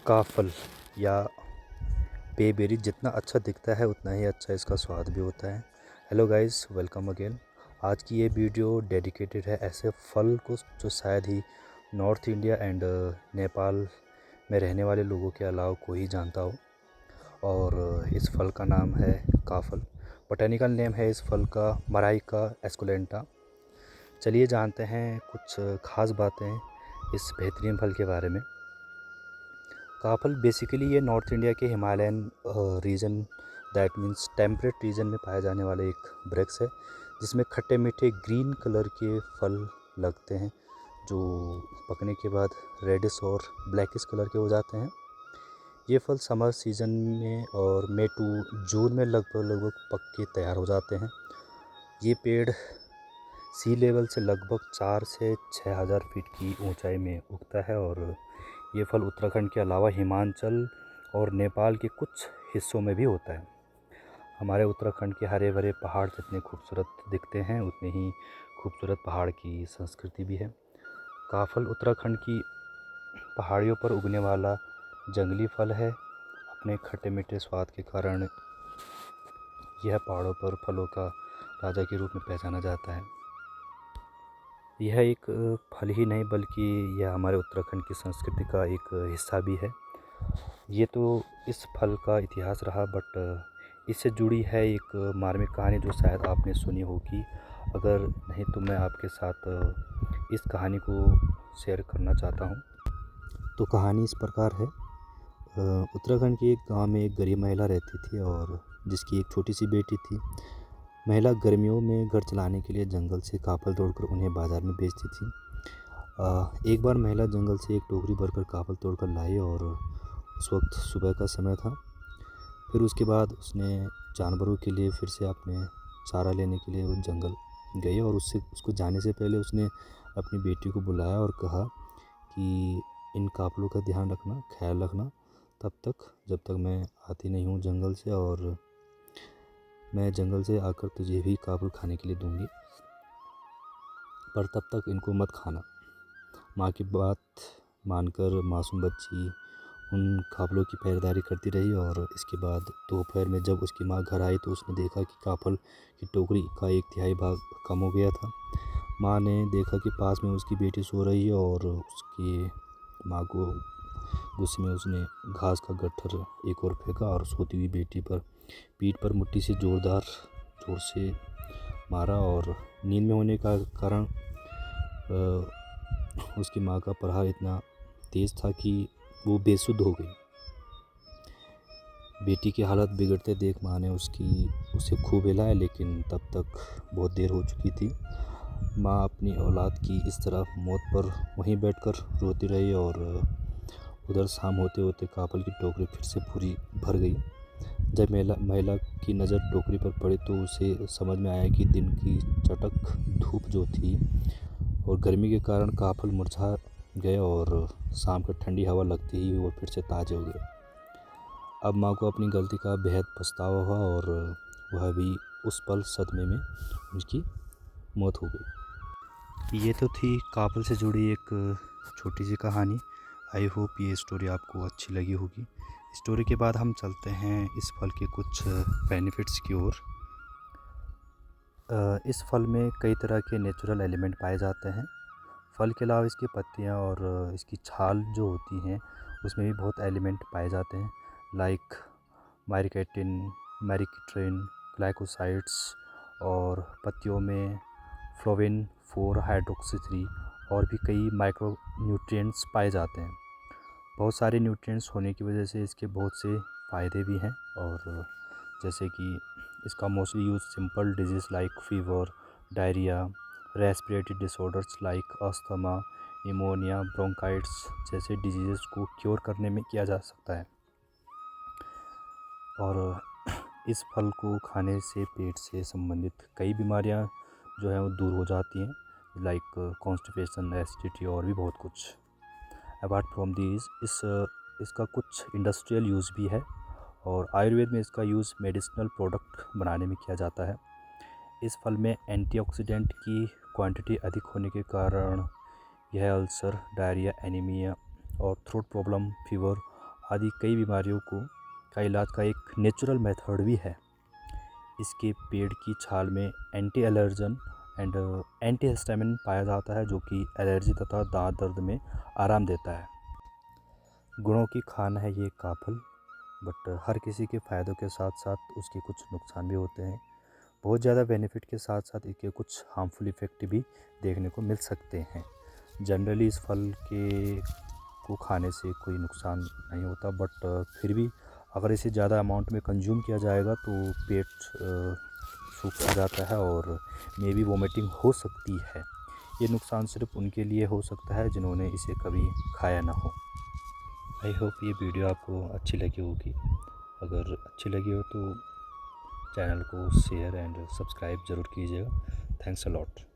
काफल या पेबेरी जितना अच्छा दिखता है उतना ही अच्छा इसका स्वाद भी होता है। Hello guys, welcome again. आज की ये वीडियो डेडिकेटेड है ऐसे फल को जो शायद ही नॉर्थ इंडिया एंड नेपाल में रहने वाले लोगों के अलावा कोई ही जानता हो। और इस फल का नाम है काफल। बोटेनिकल नेम है इस फल का मराइका एस्कुलेंटा। चलिए जानते हैं कुछ ख़ास बातें इस बेहतरीन फल के बारे में। काफल बेसिकली ये नॉर्थ इंडिया के Himalayan region that means temperate region में पाया जाने वाला एक वृक्ष है, जिसमें खट्टे मीठे ग्रीन कलर के फल लगते हैं जो पकने के बाद रेडिश और ब्लैकिश कलर के हो जाते हैं। ये फल समर सीजन में और मई टू जून में लगभग पक के तैयार हो जाते हैं। ये पेड़ सी लेवल से लगभग 4 से 6,000 फीट की ऊंचाई में उगता है और ये फल उत्तराखंड के अलावा हिमाचल और नेपाल के कुछ हिस्सों में भी होता है। हमारे उत्तराखंड के हरे भरे पहाड़ जितने खूबसूरत दिखते हैं उतने ही खूबसूरत पहाड़ की संस्कृति भी है। काफल उत्तराखंड की पहाड़ियों पर उगने वाला जंगली फल है। अपने खट्टे मीठे स्वाद के कारण यह पहाड़ों पर फलों का राजा के रूप में पहचाना जाता है। यह एक फल ही नहीं बल्कि यह हमारे उत्तराखंड की संस्कृति का एक हिस्सा भी है। ये तो इस फल का इतिहास रहा, बट इससे जुड़ी है एक मार्मिक कहानी जो शायद आपने सुनी होगी। अगर नहीं तो मैं आपके साथ इस कहानी को शेयर करना चाहता हूँ। तो कहानी इस प्रकार है। उत्तराखंड के एक गांव में एक गरीब महिला रहती थी और जिसकी एक छोटी सी बेटी थी। महिला गर्मियों में घर चलाने के लिए जंगल से काफल तोड़कर उन्हें बाज़ार में बेचती थी। एक बार महिला जंगल से एक टोकरी भरकर काफल तोड़कर लाई और उस वक्त सुबह का समय था। फिर उसके बाद उसने जानवरों के लिए फिर से अपने चारा लेने के लिए वो जंगल गई और उसको जाने से पहले उसने अपनी बेटी को बुलाया और कहा कि इन काफलों का ध्यान रखना, ख्याल रखना तब तक जब तक मैं आती नहीं हूँ जंगल से, और मैं जंगल से आकर तुझे भी काफल खाने के लिए दूंगी, पर तब तक इनको मत खाना। माँ की बात मानकर मासूम बच्ची उन काफलों की पहरेदारी करती रही और इसके बाद दोपहर में जब उसकी माँ घर आई तो उसने देखा कि काफल की टोकरी का 1/3 भाग कम हो गया था। माँ ने देखा कि पास में उसकी बेटी सो रही है और उसकी माँ को गुस्से में उसने घास का गट्ठर एक और फेंका और सोती हुई बेटी पर पीठ पर मुट्ठी से जोर से मारा। और नींद में होने का कारण उसकी माँ का प्रहार इतना तेज़ था कि वो बेसुध हो गई। बेटी की हालत बिगड़ते देख माँ ने उसे खूब हिलाया, लेकिन तब तक बहुत देर हो चुकी थी। माँ अपनी औलाद की इस तरह मौत पर वहीं बैठकर रोती रही और उधर शाम होते होते काफल की टोकरी फिर से पूरी भर गई। जब महिला की नज़र टोकरी पर पड़ी तो उसे समझ में आया कि दिन की चटक धूप जो थी और गर्मी के कारण काफल मुरझा गए और शाम की ठंडी हवा लगते ही वो फिर से ताज़े हो गए। अब माँ को अपनी गलती का बेहद पछतावा हुआ और वह भी उस पल सदमे में उसकी मौत हो गई। ये तो थी काफल से जुड़ी एक छोटी सी कहानी। आई होप ये स्टोरी आपको अच्छी लगी होगी। स्टोरी के बाद हम चलते हैं इस फल के कुछ बेनिफिट्स की ओर। इस फल में कई तरह के नेचुरल एलिमेंट पाए जाते हैं। फल के अलावा इसकी पत्तियाँ और इसकी छाल जो होती हैं उसमें भी बहुत एलिमेंट पाए जाते हैं, लाइक माइरिकेटिन, मैरिकिट्रिन, ग्लाइकोसाइड्स, और पत्तियों में फ्लोविन 4 हाइड्रोक्सी 3 और भी कई माइक्रो न्यूट्रिएंट्स पाए जाते हैं। बहुत सारे न्यूट्रिएंट्स होने की वजह से इसके बहुत से फ़ायदे भी हैं, और जैसे कि इसका mostly use simple disease like fever, diarrhoea, respiratory disorders like asthma, pneumonia, bronchitis जैसे डिजीज़ को क्योर करने में किया जा सकता है। और इस फल को खाने से पेट से संबंधित कई बीमारियां जो हैं वो दूर हो जाती हैं, लाइक कॉन्स्टिपेशन, एसिडिटी और भी बहुत कुछ। अपार्ट फ्रॉम दिस इसका कुछ इंडस्ट्रियल यूज़ भी है और आयुर्वेद में इसका यूज़ मेडिसिनल प्रोडक्ट बनाने में किया जाता है। इस फल में एंटीऑक्सीडेंट की क्वांटिटी अधिक होने के कारण यह अल्सर, डायरिया, एनीमिया और थ्रोट प्रॉब्लम, फीवर आदि कई बीमारियों का इलाज का एक नेचुरल मेथड भी है। इसके पेड़ की छाल में anti allergen and anti histamine पाया जाता है, जो कि एलर्जी तथा दांत दर्द में आराम देता है। गुणों की खान है ये काफल, बट हर किसी के फ़ायदों के साथ साथ उसके कुछ नुकसान भी होते हैं। बहुत ज़्यादा बेनिफिट के साथ साथ इसके कुछ हार्मफुल इफ़ेक्ट भी देखने को मिल सकते हैं। जनरली इस फल के को खाने से कोई नुकसान नहीं होता, बट फिर भी अगर इसे ज़्यादा अमाउंट में कंज्यूम किया जाएगा तो पेट सूख जाता है और मे बी वोमिटिंग हो सकती है। ये नुकसान सिर्फ उनके लिए हो सकता है जिन्होंने इसे कभी खाया ना हो। आई होप ये वीडियो आपको अच्छी लगी होगी। अगर अच्छी लगी हो तो चैनल को शेयर एंड सब्सक्राइब ज़रूर कीजिएगा। Thanks a lot.